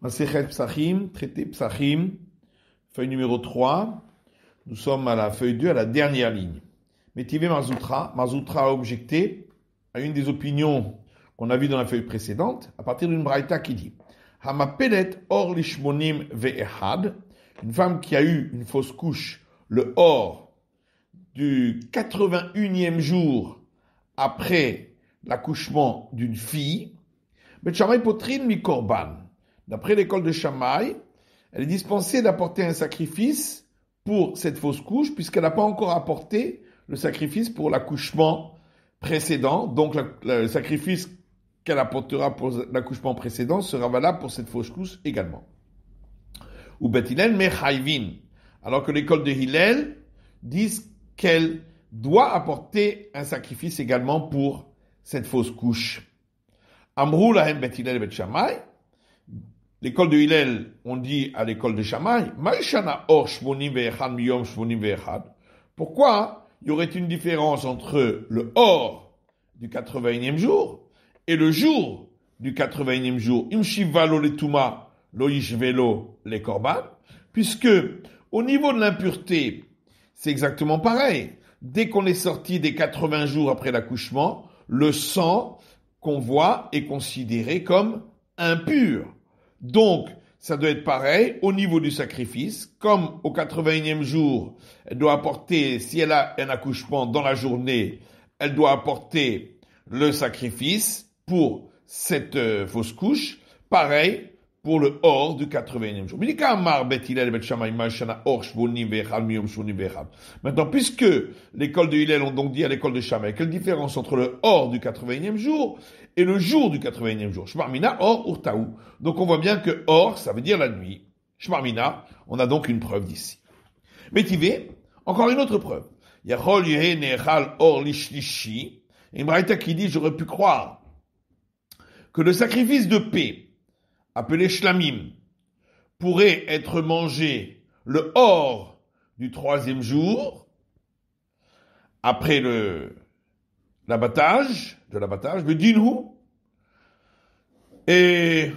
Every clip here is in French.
Masechet Psachim, traité Psachim, feuille numéro 3. Nous sommes à la feuille 2, à la dernière ligne. Métivé Marzoutra a objecté à une des opinions qu'on a vues dans la feuille précédente, à partir d'une braïta qui dit Hamapelet or lishmonim ve'ehad, une femme qui a eu une fausse couche, le or du 81e jour après l'accouchement d'une fille, Bet Shammai potrin mi korban. D'après l'école de Shammai, elle est dispensée d'apporter un sacrifice pour cette fausse couche, puisqu'elle n'a pas encore apporté le sacrifice pour l'accouchement précédent. Donc le sacrifice qu'elle apportera pour l'accouchement précédent sera valable pour cette fausse couche également. Ou Bet Hillel mechayvin, alors que l'école de Hillel dit qu'elle doit apporter un sacrifice également pour cette fausse couche. Amrou lahem Bet Hillel et Bet Shammai. L'école de Hillel, on dit à l'école de Shammai, Maïshana or shmonim ve'echad miyom shmonim ve'echad. Pourquoi il y aurait une différence entre le or du 81e jour et le jour du 81e jour? Imshiva lo letuma lo yishvelo le korban. Puisque, au niveau de l'impureté, c'est exactement pareil. Dès qu'on est sorti des 80 jours après l'accouchement, le sang qu'on voit est considéré comme impur. Donc, ça doit être pareil au niveau du sacrifice. Comme au 81e jour, elle doit apporter, si elle a un accouchement dans la journée, elle doit apporter le sacrifice pour cette fausse couche. Pareil pour le or du 81e jour. Maintenant, puisque l'école de Hillel ont donc dit à l'école de Shammai, quelle différence entre le or du 81e jour et le jour du 81e jour? Shmarmina, or, urtaou. Donc on voit bien que or, ça veut dire la nuit. Shmarmina, on a donc une preuve d'ici. Métivé, encore une autre preuve. Yachol yehe nechal or lishlishi. Et une braïta qui dit, j'aurais pu croire que le sacrifice de paix, appelé shlamim, pourrait être mangé le or du 3e jour, après l'abattage, le dinhu. Et,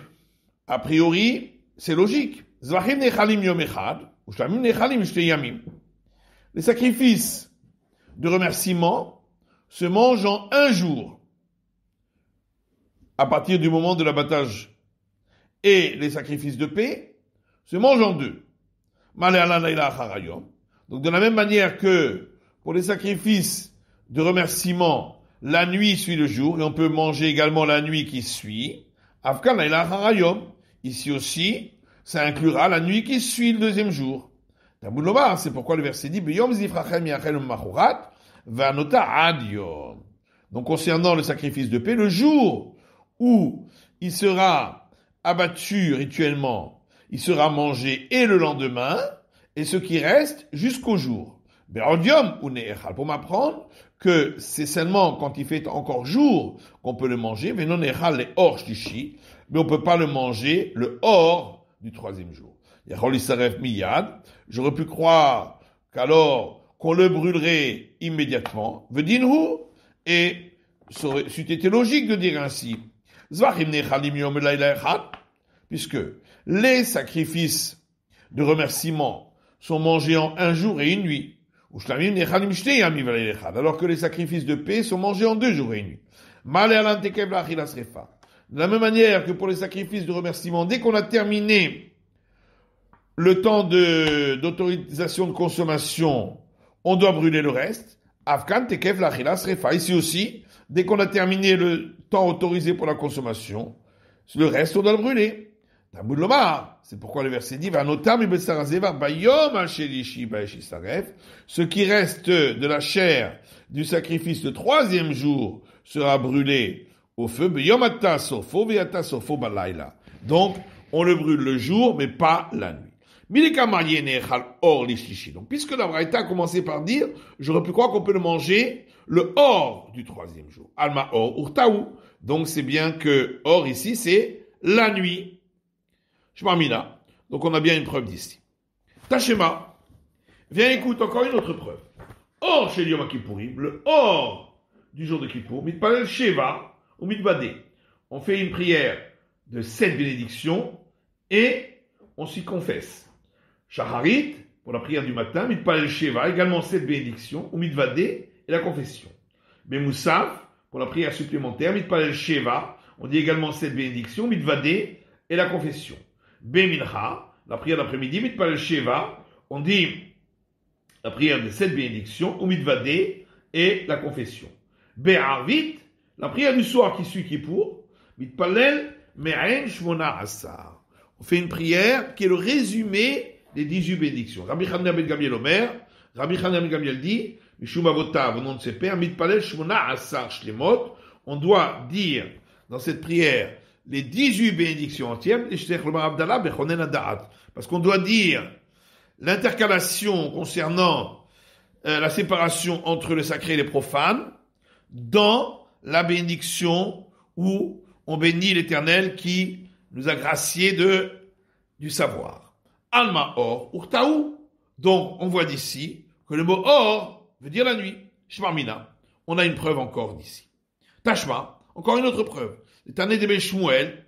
a priori, c'est logique. Zvachim nechalim yom echad, ou shlamim nechalim shte yamim. Les sacrifices de remerciement se mangent en un jour, à partir du moment de l'abattage. Et les sacrifices de paix se mangent en deux. Donc de la même manière que pour les sacrifices de remerciement, la nuit suit le jour, et on peut manger également la nuit qui suit. Ici aussi, ça inclura la nuit qui suit le 2e jour. C'est pourquoi le verset dit donc concernant le sacrifice de paix, le jour où il sera abattu rituellement, il sera mangé et le lendemain, et ce qui reste jusqu'au jour. Pour m'apprendre que c'est seulement quand il fait encore jour qu'on peut le manger, mais on peut pas le manger le or du 3e jour. J'aurais pu croire qu'alors qu'on le brûlerait immédiatement, et c'eût été logique de dire ainsi. Puisque les sacrifices de remerciement sont mangés en un jour et une nuit, alors que les sacrifices de paix sont mangés en 2 jours et une nuit. De la même manière que pour les sacrifices de remerciement, dès qu'on a terminé le temps d'autorisation de consommation, on doit brûler le reste. Ici aussi, dès qu'on a terminé le temps autorisé pour la consommation, le reste, on doit le brûler. C'est pourquoi le verset dit, ce qui reste de la chair du sacrifice le 3e jour sera brûlé au feu. Donc, on le brûle le jour, mais pas la nuit. Donc, puisque la braïta a commencé par dire, j'aurais pu croire qu'on peut le manger le or du 3e jour. Alma or urtaou. Donc, c'est bien que or ici, c'est la nuit. Shmarmina. Donc, on a bien une preuve d'ici. Tachema. Viens, écoute encore une autre preuve. Or, chez Yom Kippourim, le or du jour de Kippour, mitpalel sheva ou mitbadé. On fait une prière de 7 bénédictions et on s'y confesse. Shaharit, pour la prière du matin, Mitpalel Sheva, également 7 bénédictions, ou Mitvadé et la confession. Bemoussaf, pour la prière supplémentaire, Mitpalel Sheva, on dit également 7 bénédictions, Mitvadé et la confession. Bemincha, la prière d'après-midi, Mitpalel Sheva, on dit la prière des 7 bénédictions, ou Mitvadé et la confession. Be'arvit, la prière du soir qui suit Kippour, Mitpalel Me'en Shmona Asar. On fait une prière qui est le résumé des 18 bénédictions. Rabbi Chanina ben Gamliel Omer, Rabbi Chanina ben Gamliel dit, Mishum Avotav, au nom de ses pères, Mitpalel Shmona Asar Shlemot, on doit dire dans cette prière les 18 bénédictions entières, parce qu'on doit dire l'intercalation concernant la séparation entre le sacré et les profanes dans la bénédiction où on bénit l'Éternel qui nous a gracié du savoir. Alma or urtaou. Donc, on voit d'ici que le mot or veut dire la nuit. Shmarmina. On a une preuve encore d'ici. Tashma. Encore une autre preuve. L'Éternel de Shmuel,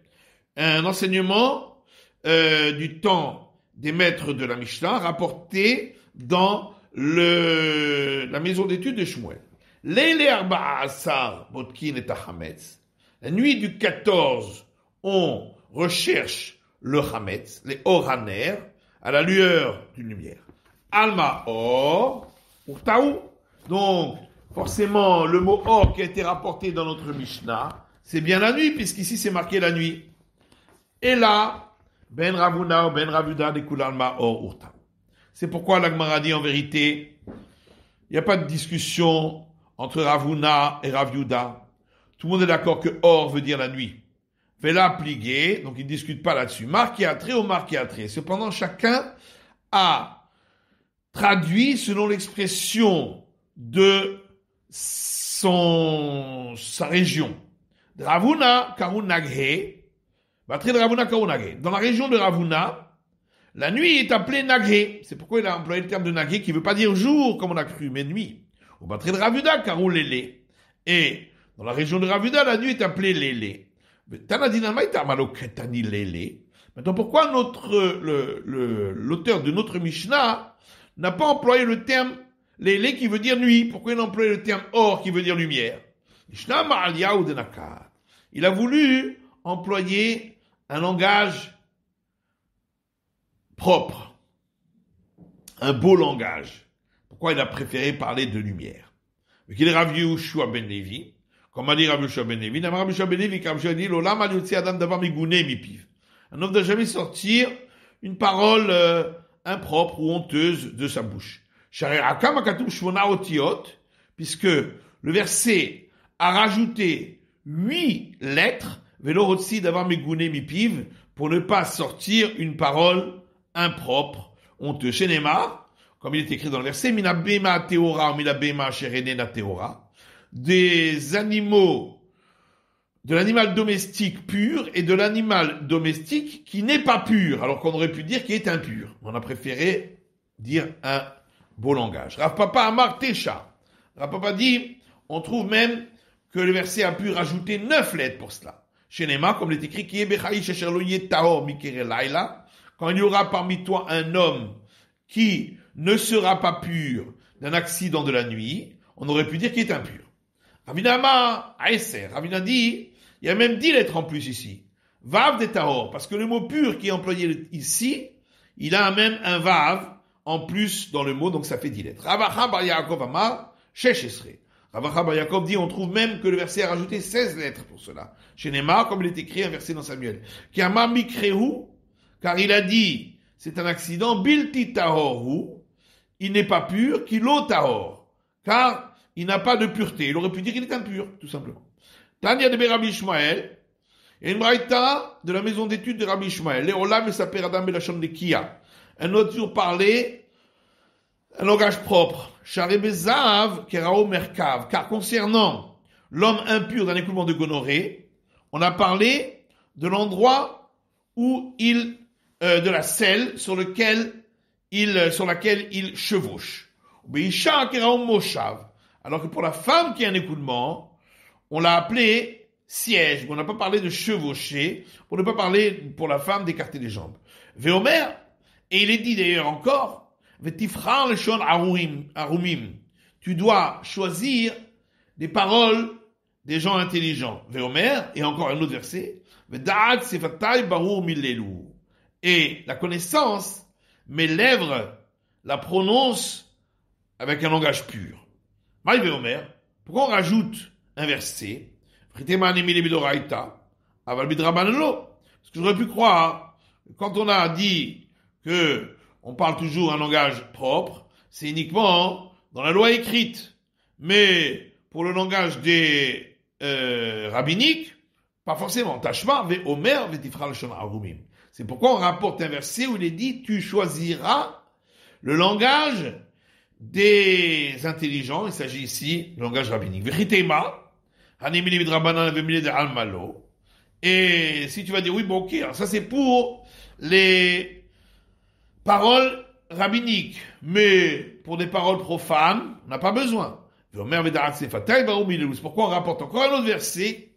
un enseignement du temps des maîtres de la Mishnah rapporté dans la maison d'études de Shmuel. Leile arba'a asar botkin et hametz. La nuit du 14, on recherche le hametz, les oraner, à la lueur d'une lumière. Alma or, urtaou. Donc, forcément, le mot or qui a été rapporté dans notre Mishnah, c'est bien la nuit, puisqu'ici c'est marqué la nuit. Et là, ben Ravuna ou ben Ravuda découle alma or urtaou. C'est pourquoi la Gemara dit en vérité, il n'y a pas de discussion entre Ravuna et Rav Yuda. Tout le monde est d'accord que or veut dire la nuit. Vela pligué, donc ils ne discutent pas là-dessus. Marquiatré ou marquiatré. Cependant, chacun a traduit selon l'expression de sa région. Ravuna karun naghe, batré de Ravuna karun naghe. Dans la région de Ravuna, la nuit est appelée naghe. C'est pourquoi il a employé le terme de naghe qui ne veut pas dire jour comme on a cru, mais nuit. Au batré de Ravuda karun lélé. Et dans la région de Ravuda, la nuit est appelée lélé. Maintenant, pourquoi l'auteur de notre Mishnah n'a pas employé le terme lélé qui veut dire nuit? Pourquoi il a employé le terme or qui veut dire lumière? Il a voulu employer un langage propre, un beau langage. Pourquoi il a préféré parler de lumière? Mais qu'il est Rav Yehoshua ben Levi, comme a dit Rav Yehoshua ben Levi, Rav Yehoshua ben Levi, comme je l'ai dit, l'olam al yotzi adam davar migouné mipiv. Un homme ne doit jamais sortir une parole impropre ou honteuse de sa bouche. Puisque le verset a rajouté 8 lettres, velorotsi d'avoir megouné mipiv, pour ne pas sortir une parole impropre, honteuse. Chez Neymar, comme il est écrit dans le verset, mina bema teora ou mina bema sherenena teora, des animaux, de l'animal domestique pur et de l'animal domestique qui n'est pas pur, alors qu'on aurait pu dire qu'il est impur. On a préféré dire un beau langage. Rav Papa Amar Tesha. Rav Papa dit, on trouve même que le verset a pu rajouter 9 lettres pour cela. Chez Nema, comme il est écrit, quand il y aura parmi toi un homme qui ne sera pas pur d'un accident de la nuit, on aurait pu dire qu'il est impur. Ravina Amar Aeser. Ravina dit, il y a même 10 lettres en plus ici. Vav de Tahor, parce que le mot pur qui est employé ici, il a même un vav en plus dans le mot, donc ça fait 10 lettres. Ravacha bar Yaakov Amar Shesh Esrei. Ravacha bar Yaakov dit, on trouve même que le verset a rajouté 16 lettres pour cela. Chez Neymar, comme il est écrit un verset dans Samuel. Qui Amar Mikrehu, car il a dit, c'est un accident, Bilti Tahorhu, il n'est pas pur, Kilo Tahor, car il n'a pas de pureté. Il aurait pu dire qu'il est impur, tout simplement. Tanya de Rabbi Ishmael, et une braïta de la maison d'études de Rabbi Ishmael. Léolam et sa Adam Belachon de Kia. Un autre jour parlait un langage propre. Sharebezav Kerao Merkav. Car concernant l'homme impur d'un écoulement de gonorrhée, on a parlé de l'endroit où de la selle sur laquelle il chevauche. Beisha Kerao Moshav. Alors que pour la femme qui a un écoulement, on l'a appelé siège, on n'a pas parlé de chevaucher, pour ne pas parler pour la femme d'écarter les jambes. Veomer, et il est dit d'ailleurs encore, Vetifrar le shon arumim. Tu dois choisir des paroles des gens intelligents. Veomer, et encore un autre verset, Vedaat sefatai barur millelu. Et la connaissance, mes lèvres la prononcent avec un langage pur. Maï Veomer, pourquoi on rajoute un verset? Parce que j'aurais pu croire, quand on a dit que on parle toujours un langage propre, c'est uniquement dans la loi écrite. Mais pour le langage des rabbiniques, pas forcément. Tashma ve'omer ve'tifra l'shon arumim. C'est pourquoi on rapporte un verset où il est dit, tu choisiras le langage des intelligents. Il s'agit ici du langage rabbinique. Vechitema, et si tu vas dire oui, bon, ok, alors ça c'est pour les paroles rabbiniques, mais pour des paroles profanes, on n'a pas besoin. C'est pourquoi on rapporte encore un autre verset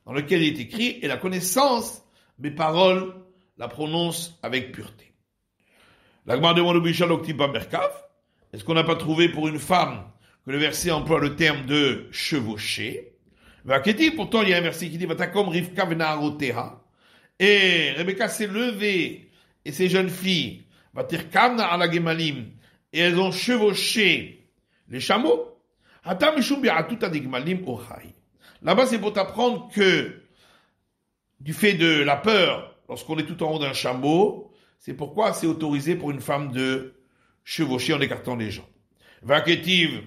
dans lequel il est écrit, et la connaissance, mes paroles, la prononce avec pureté. L'Agmar demande au Bishal Oktiba Merkav, est-ce qu'on n'a pas trouvé pour une femme que le verset emploie le terme de chevaucher? Pourtant, il y a un verset qui dit Vatakom Rivka Venaharoteha. Et Rebecca s'est levée et ses jeunes filles, Vatirkamna ala Gemalim, et elles ont chevauché les chameaux. Hatam Mishum Bi'atuta de Gemalim Ochai. Là-bas, c'est pour t'apprendre que, du fait de la peur, lorsqu'on est tout en haut d'un chameau, c'est pourquoi c'est autorisé pour une femme de chevaucher en écartant les jambes. Vaketiv,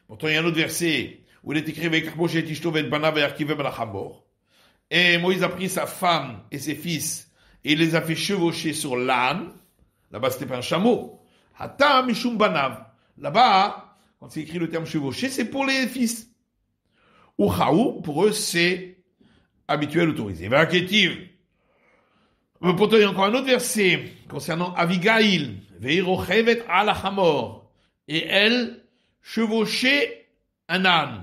pourtant, il y a un autre verset où il est écrit et Moïse a pris sa femme et ses fils et il les a fait chevaucher sur l'âne. Là-bas, c'était pas un chameau. Hata mishum banav. Là-bas, quand c'est écrit le terme chevaucher, c'est pour les fils. Ou chaou, pour eux, c'est habituel, autorisé. Vaketiv. Pourtant, il y a encore un autre verset concernant Avigail. Veirochevet ala hamor. Et elle chevauchait un âne.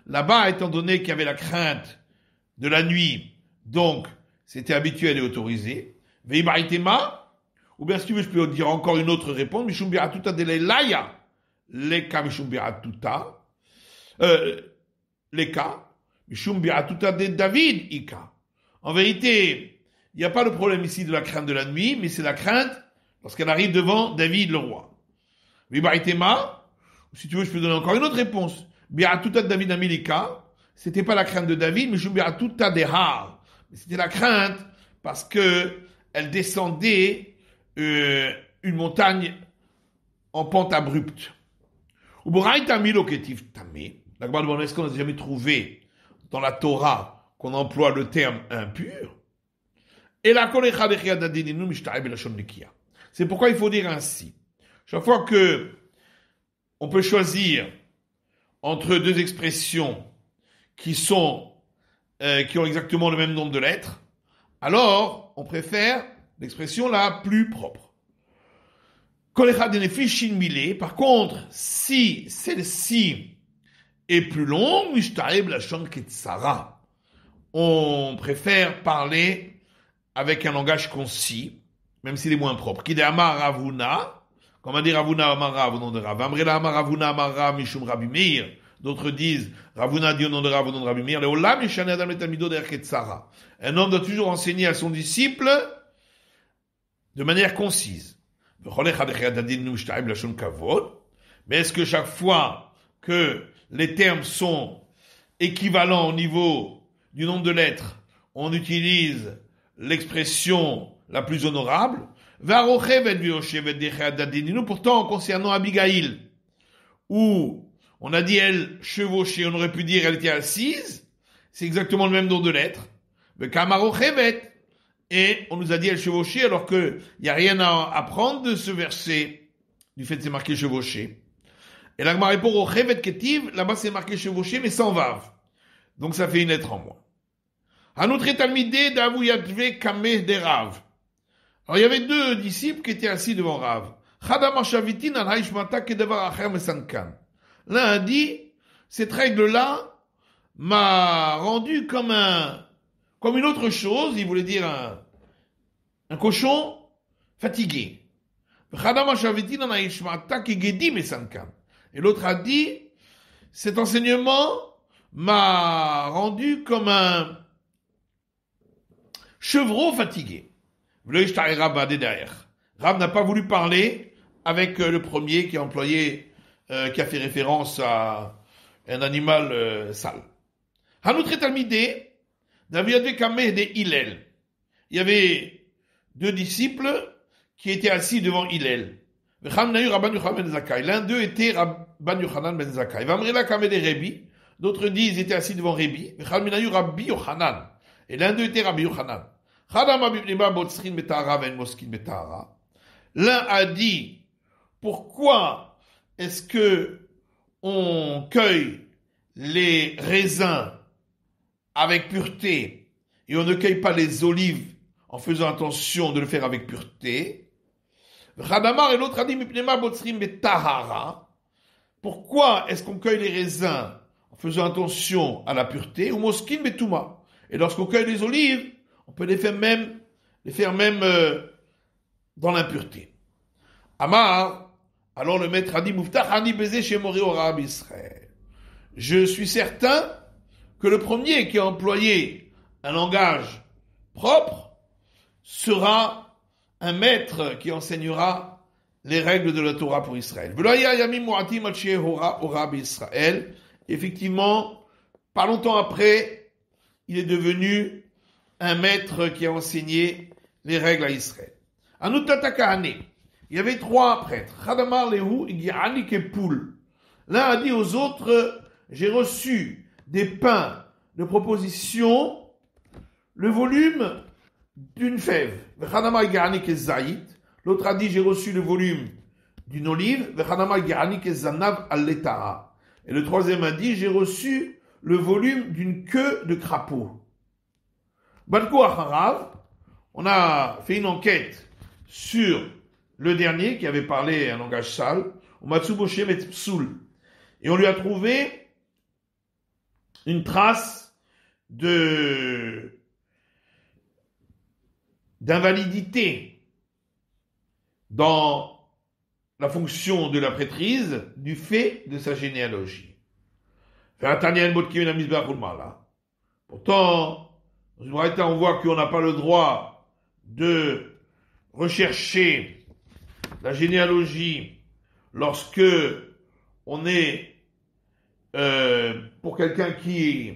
Là-bas, étant donné qu'il y avait la crainte de la nuit, donc c'était habituel et autorisé. Ou bien si tu veux, je peux dire encore une autre réponse. De David ika. En vérité, il n'y a pas de problème ici de la crainte de la nuit, mais c'est la crainte lorsqu'elle arrive devant David le roi. Si tu veux, je peux donner encore une autre réponse. Bi'atuta David Amilika, c'était pas la crainte de David, mais bi'atuta dehar. C'était la crainte parce que elle descendait une montagne en pente abrupte. Est-ce qu'on n'a jamais trouvé dans la Torah qu'on emploie le terme impur? C'est pourquoi il faut dire ainsi. Chaque fois que on peut choisir entre deux expressions qui ont exactement le même nombre de lettres, alors on préfère l'expression la plus propre. Par contre, si celle-ci est plus longue, on préfère parler avec un langage concis, même s'il est moins propre. Kidéama Ravuna, comme a dit Ravuna Amarav au nom de Rav. Amrela Amar Ravuna Amarav Mishum Rabbi Meir. D'autres disent Ravuna dit au nom de Rav au nom de Rabbi Meir. Leolam Yeshane Adam Letamido Derket Sarah. Un homme doit toujours enseigner à son disciple de manière concise. Mais est-ce que chaque fois que les termes sont équivalents au niveau du nombre de lettres, on utilise l'expression la plus honorable? Pourtant, concernant Abigail, où on a dit elle chevauchait, on aurait pu dire elle était assise, c'est exactement le même nombre de lettres. Et on nous a dit elle chevauchait, alors qu'il n'y a rien à apprendre de ce verset, du fait que c'est marqué chevaucher. Et là, répond au chevet ketiv, là-bas c'est marqué chevaucher, mais sans vav. Donc ça fait une lettre en moins. Hanoutre talmidé d'avou yadve kameh de Rav. Alors il y avait deux disciples qui étaient assis devant Rav. L'un a dit, cette règle-là m'a rendu comme une autre chose, il voulait dire un cochon fatigué. Et l'autre a dit, cet enseignement m'a rendu comme un chevreau fatigué. Rab n'a pas voulu parler avec le premier qui a employé, qui a fait référence à un animal sale. Hanoutre Talmidé, David Kameh de Hillel. Il y avait deux disciples qui étaient assis devant Hillel. L'un d'eux était Rabban Yochanan ben Zakkai. D'autres disent ils étaient assis devant Rébi. Et l'un d'eux était Rabbi Yochanan. L'un a dit, pourquoi est-ce que on cueille les raisins avec pureté et on ne cueille pas les olives en faisant attention de le faire avec pureté? Khadamar et l'autre a dit, pourquoi est-ce qu'on cueille les raisins en faisant attention à la pureté? Ou moskin betuma. Et lorsqu'on cueille les olives, on peut les faire même dans l'impureté. Amar, alors le maître a dit, Muftachani baiser chez Mori au Rab Israël. Je suis certain que le premier qui a employé un langage propre sera un maître qui enseignera les règles de la Torah pour Israël. Effectivement, pas longtemps après, il est devenu un maître qui a enseigné les règles à Israël. Il y avait trois prêtres. L'un a dit aux autres, j'ai reçu des pains de proposition, le volume d'une fève. L'autre a dit, j'ai reçu le volume d'une olive. Et le troisième a dit, j'ai reçu le volume d'une queue de crapaud. On a fait une enquête sur le dernier qui avait parlé un langage sale, et on lui a trouvé une trace d'invalidité dans la fonction de la prêtrise du fait de sa généalogie. Pourtant, on voit qu'on n'a pas le droit de rechercher la généalogie lorsque on est pour quelqu'un qui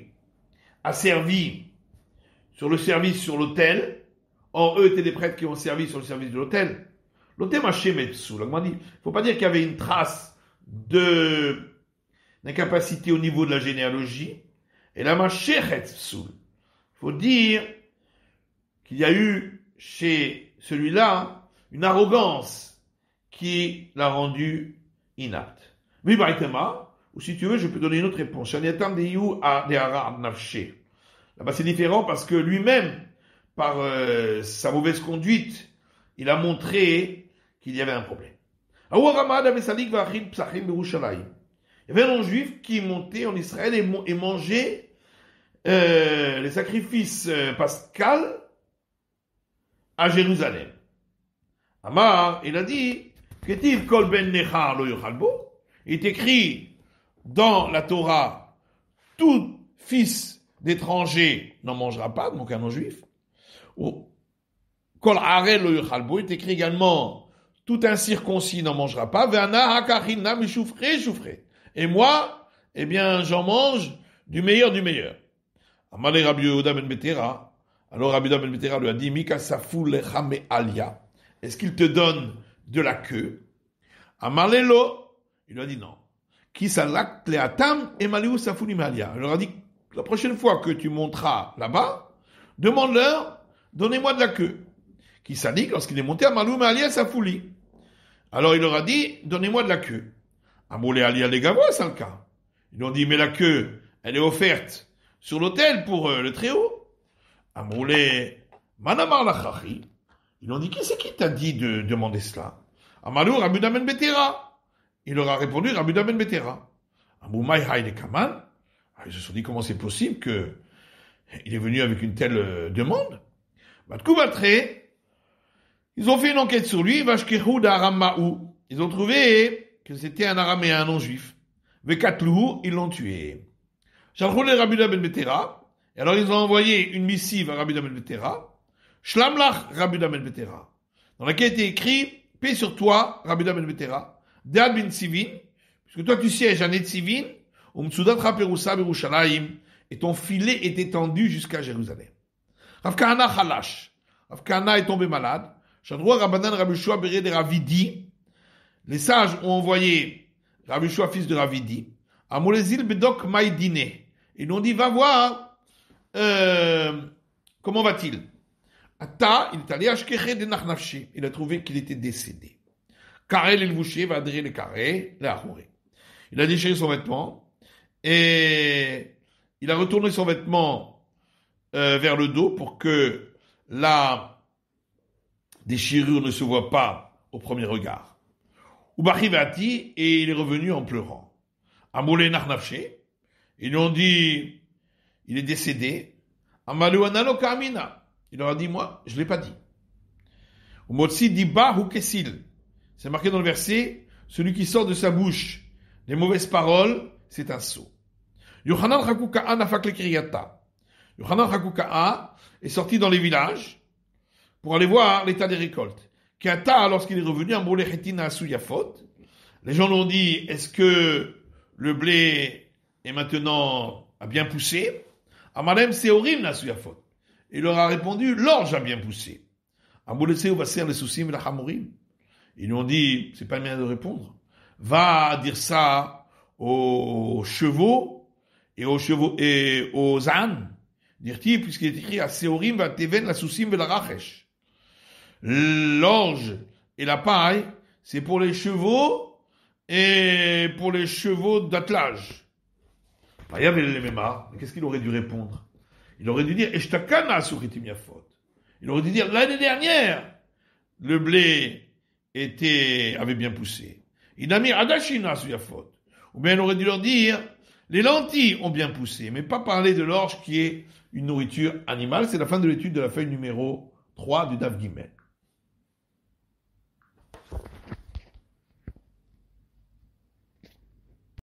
a servi sur le service sur l'autel. Or, eux étaient des prêtres qui ont servi sur le service de l'autel. L'autel m'a chémetsou. Il ne faut pas dire qu'il y avait une trace d'incapacité au niveau de la généalogie. Et la machéretsu. Il faut dire qu'il y a eu chez celui-là une arrogance qui l'a rendu inapte. Oui, ou si tu veux, je peux donner une autre réponse. Là-bas, c'est différent parce que lui-même, par sa mauvaise conduite, il a montré qu'il y avait un problème. Il y avait un non-juif qui montait en Israël et mangeait les sacrifices pascals à Jérusalem. Amar, il a dit, Ketiv kol ben nechar lo yochal bo. Il est écrit dans la Torah, tout fils d'étranger n'en mangera pas, donc un non-juif. Kol arel lo yochal bo. Il est écrit également, tout incirconcis n'en mangera pas. Ve'ana hakachina mishufre shufre. Et moi, eh bien, j'en mange du meilleur du meilleur. Amalé Rabbi Yehuda ben Betera. Alors Rabbi Yehuda ben Betera lui a dit, Mika safou lecha me'alia. Est-ce qu'il te donne de la queue? Amalé lo. Il lui a dit non. Qui salak leatam et maliou safou me'alia. Il leur a dit, la prochaine fois que tu monteras là-bas, demande-leur, donnez-moi de la queue. Qui salik, lorsqu'il est monté à malou me'alia safouli. Alors il leur a dit, donnez-moi de la queue. Amoulé alia les gavois, c'est le cas. Ils lui ont dit, mais la queue, elle est offerte sur l'autel pour le Très-Haut. Amoulé manamar la chachi. Ils lui ont dit, qui c'est qui t'a dit de demander cela? Amalou Rabbi Yehuda ben Betera. Il leur a répondu, Rabbi Yehuda ben Betera. Amoumaï Haïle Kaman. Ils se sont dit comment c'est possible que il est venu avec une telle demande. Batkoubatré, ils ont fait une enquête sur lui, Vashkehu d'Aramaou. Ils ont trouvé que c'était un araméen, un non-juif. Vekatlou, ils l'ont tué. Shalchoule Rabbi Ben Betera. Et alors ils ont envoyé une missive à Rabbi Ben Betera. Shlamlach Rabbi Ben Betera. Dans laquelle était écrit, paix sur toi, Rabbi Ben Betera. Dead bin Sivin. Puisque toi tu sièges à Netzivin. Umtsudatra Perusa Berushalayim. Et ton filet est étendu jusqu'à Jérusalem. Rav Kahana Chalash. Rav Kahana est tombé malade. Shadroua Rabbanan Rabbi Yoshua Béré de Ravidi. Les sages ont envoyé Rabbi Yoshua, fils de Ravidi, à Molezil Bedok Maïdine. Ils lui ont dit, va voir, comment va-t-il? Ata, il est allé à Shkeche de Nachnafshi. Il a trouvé qu'il était décédé. Karel el Vouché va adhérer le carré, le Hachouré. Il a déchiré son vêtement, et il a retourné son vêtement vers le dos pour que la déchirure ne se voit pas au premier regard. Ubachivati, et il est revenu en pleurant. Amoulé Nachnafché, ils lui ont dit, il est décédé. Amalou Analo Kamina, il leur a dit, moi, je l'ai pas dit. Umotsi Diba ou Kessil, c'est marqué dans le verset, celui qui sort de sa bouche les mauvaises paroles, c'est un sot. Yochanan Chakuka'a nafak le Kiryata. Yochanan Chakuka'a est sorti dans les villages pour aller voir l'état des récoltes. Kata, lorsqu'il est revenu, les gens lui ont dit, est-ce que le blé est maintenant a bien poussé? Amalem Seorim na Suyafot. Il leur a répondu, l'orge a bien poussé. Ils lui ont dit, c'est pas bien de répondre. Va dire ça aux chevaux et aux ânes. Dire-t-il, puisqu'il est écrit à Seorim va Teven la Sousim ve la Rachesh. L'orge et la paille, c'est pour les chevaux et pour les chevaux d'attelage. Il y avait les mémas. Qu'est-ce qu'il aurait dû répondre? Il aurait dû dire Eshtakana suritim yafot. Il aurait dû dire l'année dernière, le blé avait bien poussé. Il a mis Adashina suyafot. Ou bien il aurait dû leur dire les lentilles ont bien poussé, mais pas parler de l'orge qui est une nourriture animale. C'est la fin de l'étude de la feuille numéro 3 du Daf Gimel.